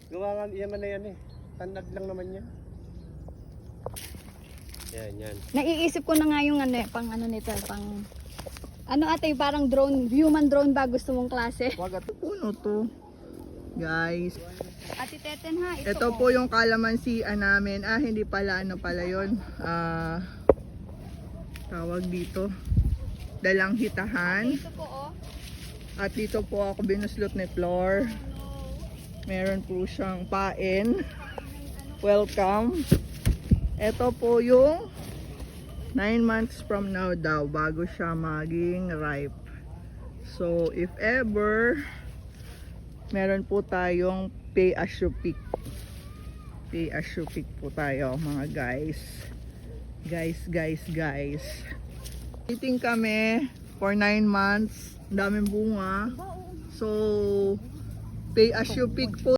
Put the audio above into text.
Gawa nga yaman na yan eh. Tanag lang naman yan. Yan. Naiisip ko na nga yung ano eh, pang ano nito, pang ano ate, parang drone, human drone ba gusto mong klase? Wag at puno to. Guys, Ate Teten ha, ito po yung kalamansian namin. Hindi pala, ano pala yun. Tawag dito. Dalang hitahan. Ito po oh. At dito po ako binuslot ni Flor. Meron po siyang pain. Welcome. Ito po yung 9 months from now daw bago siya maging ripe. So if ever meron po tayong pay as you pick. Pay as you pick po tayo mga guys. Guys. Eating kami for 9 months. Ang daming bunga. So pay as you pick po